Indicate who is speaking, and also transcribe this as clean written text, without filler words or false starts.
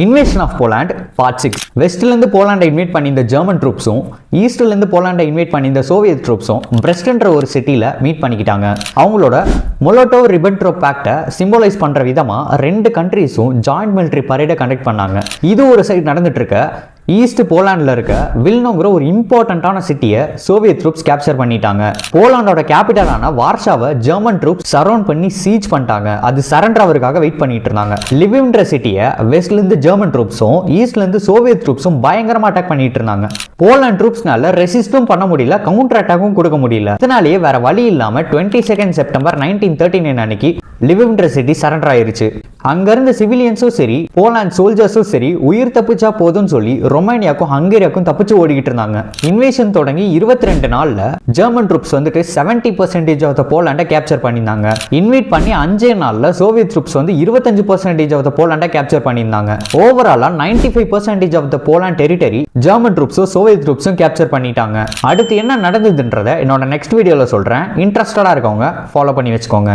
Speaker 1: Invasion of Poland part 6. வெஸ்ட்லேருந்து போலாண்டை invite பண்ணி இந்த ஜெர்மன் ட்ரூப்ஸும் ஈஸ்ட்லேருந்து போலாண்டை இன்வைட் பண்ணி இந்த சோவியத் ட்ரூப்ஸும் பிரெஸ்ட்ன்ற ஒரு சிட்டியில் மீட் பண்ணிக்கிட்டாங்க. அவங்களோட மொலோட்டோவ் ரிபென்ட்ரோப் பேக்டை சிம்போலைஸ் பண்ணுற விதமாக ரெண்டு கண்ட்ரீஸும் ஜாயிண்ட் மிலிட்டரி பரேடை கண்டக்ட் பண்ணாங்க. இது ஒரு சைடு நடந்துட்டு இருக்க ஈஸ்ட் போலாண்டில் இருக்க வில்னோங்கிற ஒரு இம்பார்ட்டண்ட்டான சிட்டியை சோவியத் ட்ரூப்ஸ் கேப்சர் பண்ணிட்டாங்க. போலாண்டோட கேபிட்டலான வார்ஷாவை ஜெர்மன் ட்ரூப்ஸ் சரவுண்ட் பண்ணி சீச் பண்ணிட்டாங்க. அது சரண்டர் ஆவதற்காக வெயிட் பண்ணிட்டு இருந்தாங்க. லிவிவ்ன்ற சிட்டியை வெஸ்ட்லேருந்து ஜெர்மன் ட்ரூப்ஸும் ஈஸ்ட்லேருந்து சோவியத் ட்ரூப்ஸும் பயங்கரமாக அட்டாக் பண்ணிட்டு இருந்தாங்க. போலாண்ட் ட்ரூப்ஸ்னால ரெசிஸ்டும் பண்ண முடியல, கவுண்டர் அட்டாக்கும் கொடுக்க முடியல. இதனாலேயே வேற வழி இல்லாமல் 22 செப்டம்பர் 1939 அன்னைக்கு லிவிவ்ன்ற சிட்டி சரண்டர் ஆயிருச்சு. அங்கிருந்த சிவிலியன்ஸும் சரி போலாண்ட் சோல்ஜர்ஸும் சரி உயிர் தப்பிச்சா போதும்னு சொல்லி ரொமானியாக்கும் ஹங்கேரியாக்கும் தப்பிச்சு ஓடிக்கிட்டு இருந்தாங்க. இன்வேஷன் தொடங்கி 22 நாள்ல ஜெர்மன் ட்ரூப்ஸ் வந்துட்டு 70% ஆஃப் த போலாண்டை கேப்சர் பண்ணியிருந்தாங்க. இன்வைட் பண்ணி 5 நாள்ல சோவியத் ட்ரூப்ஸ் வந்து 25% ஆஃப் த போலாண்டை கேப்சர் பண்ணியிருந்தாங்க. ஓவராலா 95% of the Poland territory German ட்ரூப்ஸும் சோவியத் ட்ரூப்ஸும் கேப்சர் பண்ணிட்டாங்க. அடுத்து என்ன நடந்ததுன்றதை என்னோட நெக்ஸ்ட் வீடியோல சொல்றேன். இன்ட்ரெஸ்டடா இருக்கவங்க ஃபாலோ பண்ணி வச்சுக்கோங்க.